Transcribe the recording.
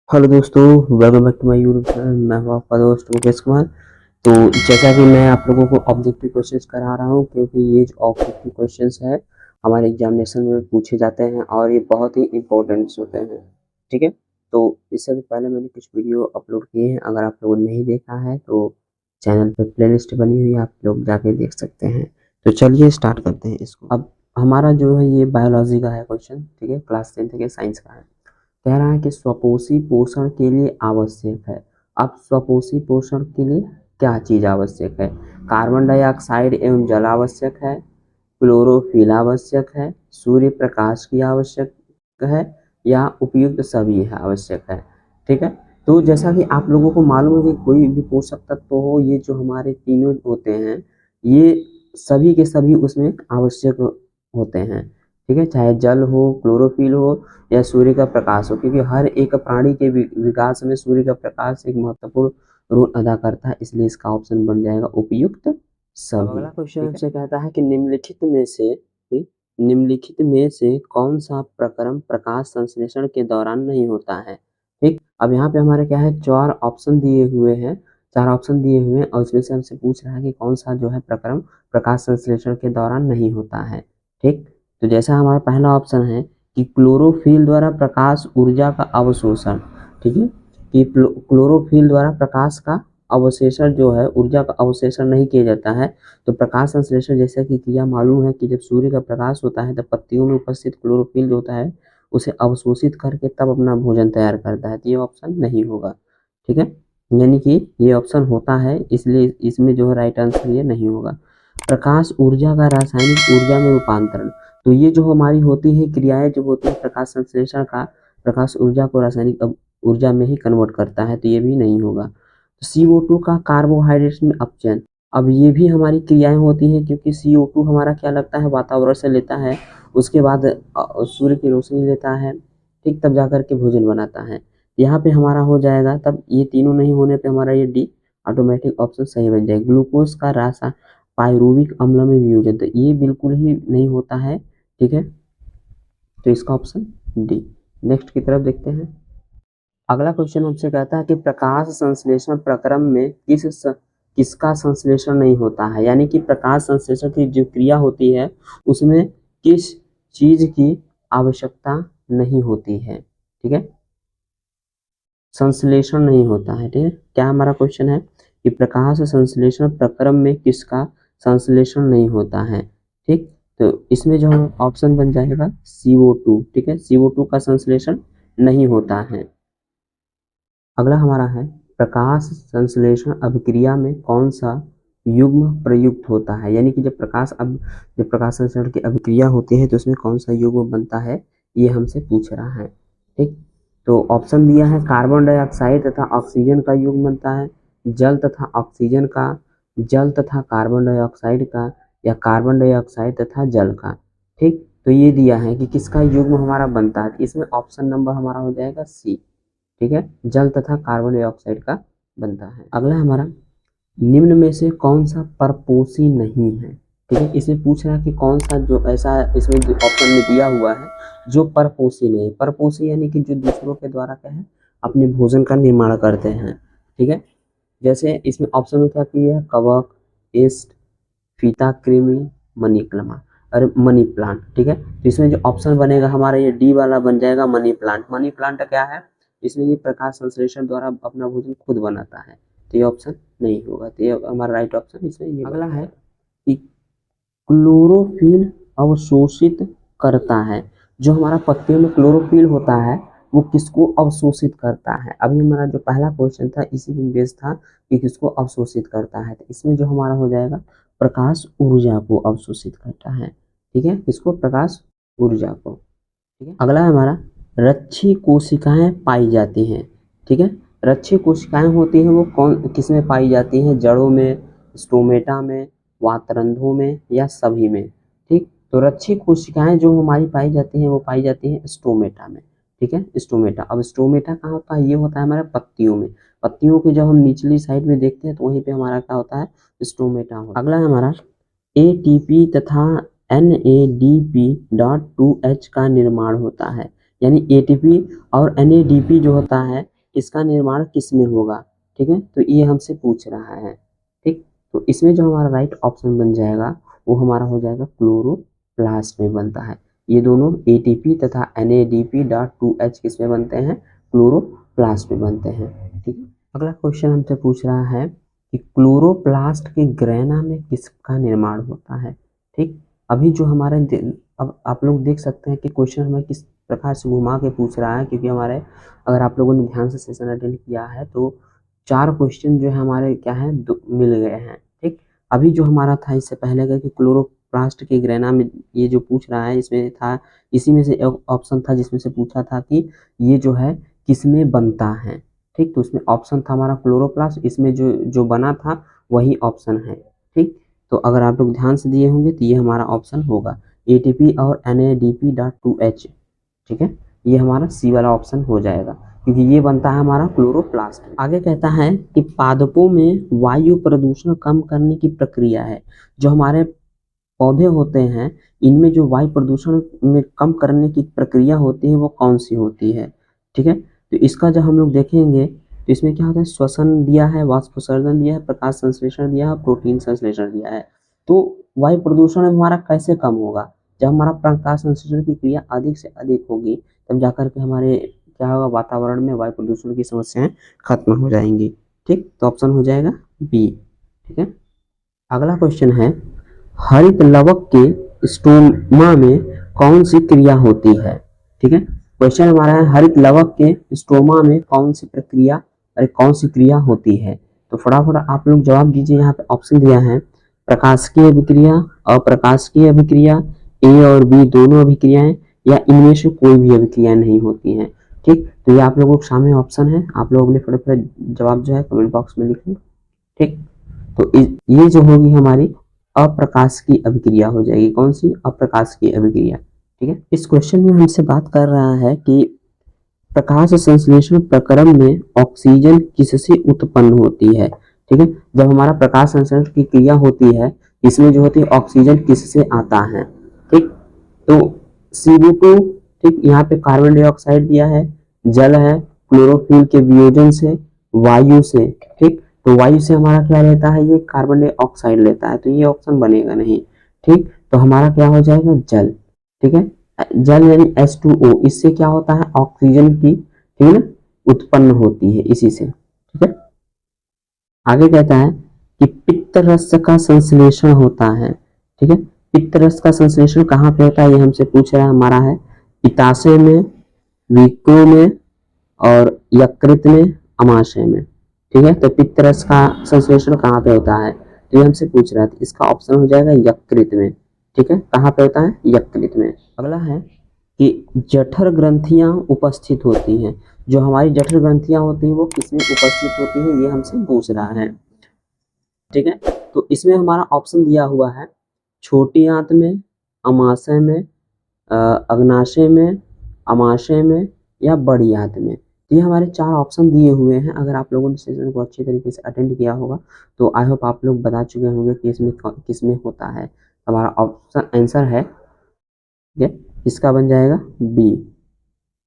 Hello दोस्तों, welcome back to my YouTube channel. मैं हूं आपका दोस्त मुकेश कुमार। तो जैसा कि मैं आप लोगों को ऑब्जेक्टिव क्वेश्चंस करा रहा हूं, क्योंकि ये जो ऑब्जेक्टिव क्वेश्चंस है हमारे एग्जामिनेशन में पूछे जाते हैं और ये बहुत ही इंपॉर्टेंट होते हैं। ठीक है, तो इससे भी पहले मैंने कुछ वीडियो अपलोड किए हैं। अगर आप लोगों ने नहीं देखा है तो चैनल पे प्लेलिस्ट बनी हुई है, आप लोग जाके देख सकते हैं। तो चलिए स्टार्ट करते हैं इसको। अब हमारा जो है ये बायोलॉजी का है क्वेश्चन। ठीक है, क्लास 10th के साइंस का है। कह रहा है कि स्वपोषी पोषण के लिए आवश्यक है। अब स्वपोषी पोषण के लिए क्या चीज आवश्यक है? कार्बन डाइऑक्साइड एवं जल आवश्यक है, क्लोरोफिल आवश्यक है, सूर्य प्रकाश की आवश्यक है, या उपयुक्त सभी है आवश्यक है। ठीक है, तो जैसा कि आप लोगों को मालूम है कि कोई भी पोषक तत्व हो, ये जो हमारे तीनों होते हैं ये सभी के सभी उसमें आवश्यक होते हैं। ठीक है, चाहे जल हो, क्लोरोफिल हो या सूर्य का प्रकाश हो, क्योंकि हर एक प्राणी के विकास में सूर्य का प्रकाश एक महत्वपूर्ण रोल अदा करता है। इसलिए इसका ऑप्शन बन जाएगा उपयुक्त सभी। अगला क्वेश्चन हमसे कहता है कि निम्नलिखित में से कौन सा प्रक्रम प्रकाश संश्लेषण के दौरान नहीं होता है? ठीक, अब यहाँ पे हमारे क्या है, चार ऑप्शन दिए हुए हैं। और इसमें से हमसे पूछ रहा है कि कौन सा जो है प्रक्रम प्रकाश संश्लेषण के दौरान नहीं होता है। ठीक, तो जैसा हमारा पहला ऑप्शन है कि क्लोरोफिल द्वारा प्रकाश ऊर्जा का अवशोषण। ठीक है, कि क्लोरोफिल द्वारा प्रकाश का अवशेषण जो है, ऊर्जा का अवशेषण नहीं किया जाता है। तो प्रकाश संश्लेषण जैसे कि क्रिया मालूम है कि जब सूर्य का प्रकाश होता है तब पत्तियों में उपस्थित क्लोरोफिल जो होता है उसे अवशोषित करके तब अपना भोजन तैयार करता है। तो ये ऑप्शन नहीं होगा। ठीक है, यानी कि ये ऑप्शन होता है, इसलिए इसमें जो है राइट आंसर ये नहीं होगा। प्रकाश ऊर्जा का रासायनिक ऊर्जा में रूपांतरण। तो ये जो हमारी होती है क्रियाएं जो होती है प्रकाश संश्लेषण का, प्रकाश ऊर्जा को रासायनिक ऊर्जा में ही कन्वर्ट करता है, तो ये भी नहीं होगा। CO2 का कार्बोहाइड्रेट्स में अपचयन। अब ये भी हमारी क्रियाएं होती हैं, क्योंकि CO2 हमारा क्या लगता है, वातावरण से लेता है, उसके बाद सूर्य की रोशनी लेता है, ठीक, तब जाकर के भोजन बनाता है। यहाँ पे हमारा हो जाएगा, तब ये तीनों नहीं होने पे हमारा ये डी ऑटोमेटिक ऑप्शन सही बन जाएगा। ग्लूकोज का रासा पायरुविक अम्ल में वियोजन, तो ये बिल्कुल ही नहीं होता है। ठीक है, तो इसका ऑप्शन डी। नेक्स्ट की तरफ देखते हैं। अगला क्वेश्चन हमसे कहता है कि प्रकाश संश्लेषण प्रक्रम में किसका संश्लेषण नहीं होता है? यानी कि प्रकाश संश्लेषण की जो क्रिया होती है उसमें किस चीज की आवश्यकता नहीं होती है? ठीक है, संश्लेषण नहीं होता है। ठीक है, क्या हमारा क्वेश्चन है कि प्रकाश संश्लेषण प्रक्रम में किसका संश्लेषण नहीं होता है? ठीक, तो इसमें जो ऑप्शन बन जाएगा CO2। ठीक है, CO2 का संश्लेषण नहीं होता है। अगला हमारा है प्रकाश संश्लेषण अभिक्रिया में कौन सा युग्म प्रयुक्त होता है? यानी कि जब प्रकाश संश्लेषण की अभिक्रिया होती है तो उसमें कौन सा युग्म बनता है, ये हमसे पूछ रहा है। ठीक, तो ऑप्शन दिया है कार्बन डाइऑक्साइड तथा ऑक्सीजन का युग्म बनता है, जल तथा ऑक्सीजन का, जल तथा कार्बन डाइऑक्साइड का, या कार्बन डाइऑक्साइड तथा जल का। ठीक, तो ये दिया है कि किसका युग्म हमारा बनता है। इसमें ऑप्शन नंबर हमारा हो जाएगा सी। ठीक है, जल तथा कार्बन डाइऑक्साइड का बनता है। अगला हमारा निम्न में से कौन सा परपोषी नहीं है? ठीक है, इसमें पूछ रहा है कि कौन सा जो ऐसा इसमें ऑप्शन में दिया हुआ है जो परपोषी नहीं है। परपोषी यानी कि जो दूसरों के द्वारा क्या है, अपने भोजन का निर्माण करते हैं। ठीक है, जैसे इसमें ऑप्शन में क्या किया है, कवक, ईस्ट, फीता कृमि, मनीकलमा और मनी प्लांट। ठीक है, तो इसमें जो ऑप्शन बनेगा हमारा ये डी वाला बन जाएगा, मनी प्लांट। मनी प्लांट क्या है, इसमें ये प्रकाश संश्लेषण द्वारा अपना भोजन खुद बनाता है, तो ये ऑप्शन नहीं होगा। तो ये हमारा राइट ऑप्शन इसमें ये। अगला है कि क्लोरोफिल अवशोषित करता है। जो हमारा पत्तियों में क्लोरोफिल होता है वो किसको अवशोषित करता है? अभी हमारा जो पहला क्वेश्चन था इसी में बेस था कि किसको अवशोषित करता है। तो इसमें जो हमारा हो जाएगा प्रकाश ऊर्जा को अवशोषित करता है। ठीक है, किसको? प्रकाश ऊर्जा को। ठीक है, अगला है हमारा रच्छी कोशिकाएं पाई जाती हैं। ठीक है, रच्छी कोशिकाएं होती हैं वो कौन किसमें पाई जाती हैं? जड़ों में, स्टोमेटा में, वातरंधों में, या सभी में। ठीक, तो रच्छी कोशिकाएं जो हमारी पाई जाती हैं वो पाई जाती हैं स्टोमेटा में। ठीक है, स्टोमेटा। अब स्टोमेटा कहाँ होता है? ये होता है हमारे पत्तियों में। पत्तियों की जब हम निचली साइड में देखते हैं तो वहीं पे हमारा क्या होता है, स्टोमेटा होता है। अगला है हमारा ATP तथा NADP.2H का निर्माण होता है। यानी ATP और NADP जो होता है इसका निर्माण किस में होगा, ठीक है, तो ये हमसे पूछ रहा है, ठीक। तो इसमें जो हमारा राइट ऑप्शन बन जाएगा वो हमारा हो जाएगा क्लोरोप्लास्ट में बनता है। ये दोनों ATP तथा NADP.2H किस में बनते हैं, क्लोरोप्लास्ट में बनते हैं, ठीक है। अगला क्वेश्चन हमसे पूछ रहा है कि क्लोरोप्लास्ट के ग्रेना में किसका निर्माण होता है, ठीक। अभी जो हमारे अब आप लोग देख सकते हैं कि क्वेश्चन हमें किस प्रकार से घुमा के पूछ रहा है, क्योंकि हमारे अगर आप लोगों ने ध्यान से सेशन अटेंड किया है तो 4 क्वेश्चन जो है हमारे क्या है मिल गए हैं, ठीक। अभी जो हमारा था इससे पहले का कि क्लोरोप्लास्ट के ग्रेना में ये जो पूछ रहा है इसमें था, इसी में से ऑप्शन था जिसमें से पूछा था कि ये जो है किसमें बनता है, ठीक। तो उसमें ऑप्शन था हमारा क्लोरोप्लास्ट, इसमें जो बना था वही ऑप्शन है, ठीक। तो अगर आप लोग ध्यान से दिए होंगे तो ये हमारा ऑप्शन होगा ATP और NADP.2H, ठीक है, ये हमारा सी वाला ऑप्शन हो जाएगा क्योंकि ये बनता है हमारा क्लोरोप्लास्ट। आगे कहता है कि पादपों में वायु प्रदूषण कम करने की प्रक्रिया है। जो हमारे पौधे होते हैं इनमें जो वायु प्रदूषण में कम करने की प्रक्रिया होती है वो कौन सी होती है, ठीक है। तो इसका जब हम लोग देखेंगे तो इसमें क्या होता है, श्वसन दिया है, वाष्पोत्सर्जन दिया है, प्रकाश संश्लेषण दिया है, प्रोटीन संश्लेषण दिया है। तो वायु प्रदूषण हमारा कैसे कम होगा, जब हमारा प्रकाश संश्लेषण की क्रिया अधिक से अधिक होगी तब जाकर के हमारे क्या होगा, वातावरण में वायु प्रदूषण की समस्याएं खत्म हो जाएंगी, ठीक। तो ऑप्शन हो जाएगा बी, ठीक है। अगला क्वेश्चन है हरित लवक के स्टोमा में कौन सी क्रिया होती है, ठीक है। क्वेश्चन हमारा है हरित लवक के स्टोमा में कौन सी प्रक्रिया कौन सी क्रिया होती है। तो फटाफट आप लोग जवाब दीजिए। यहाँ पे ऑप्शन दिया है प्रकाशिकीय अभिक्रिया, अप्रकाशिकीय अभिक्रिया, ए और बी दोनों अभिक्रियाएं, या इनमें से कोई भी अभिक्रिया नहीं होती है, ठीक। तो ये आप लोगों के सामने ऑप्शन है, आप लोग अपने फटाफट जवाब जो है कमेंट बॉक्स में लिखें, ठीक। तो ये जो होगी हमारी अप्रकाशिकीय अभिक्रिया हो जाएगी, कौन सी, अप्रकाशिकीय अभिक्रिया, ठीक है। इस क्वेश्चन में हमसे बात कर रहा है कि प्रकाश संश्लेषण प्रक्रम में ऑक्सीजन किससे उत्पन्न होती है, ठीक है। जब हमारा प्रकाश संश्लेषण की क्रिया होती है इसमें जो होती है ऑक्सीजन किससे आता है, ठीक। तो CO2, ठीक, यहाँ पे कार्बन डाइऑक्साइड दिया है, जल है, क्लोरोफिल के वियोजन से, वायु से, ठीक। तो वायु से हमारा क्या लेता है, ये कार्बन डाइऑक्साइड लेता है, तो ये ऑप्शन बनेगा नहीं, ठीक। तो हमारा क्या हो जाएगा, जल, ठीक है। जल यानी H2O, इससे क्या होता है, ऑक्सीजन की, ठीक है ना, उत्पन्न होती है इसी से, ठीक है। आगे कहता है कि पित्त रस का संश्लेषण होता है, ठीक है। पित्त रस का संश्लेषण कहाँ पे होता है ये हमसे पूछ रहा है, हमारा है पित्ताशय में, विक्रो में, और यकृत में, अमाशय में, ठीक है। तो पित्त रस का संश्लेषण कहाँ पे होता है, तो ये हमसे पूछ रहा है, इसका ऑप्शन हो जाएगा यकृत में, ठीक है। कहाँ पे होता है, यकृत में। अगला है कि जठर ग्रंथियां उपस्थित होती हैं। जो हमारी जठर ग्रंथियां होती हैं वो किसमें उपस्थित होती है, ये हमसे पूछ रहा है, ठीक है। तो इसमें हमारा ऑप्शन दिया हुआ है छोटी आंत में, अमाशय में, अग्नाशय में, अमाशय में, या बड़ी आंत में। तो ये हमारे 4 ऑप्शन दिए हुए हैं। अगर आप लोगों ने सेशन को अच्छे तरीके से अटेंड किया होगा तो आई होप आप लोग बता चुके होंगे कि इसमें किसमें होता है। हमारा ऑप्शन आंसर है, ठीक है, इसका बन जाएगा बी।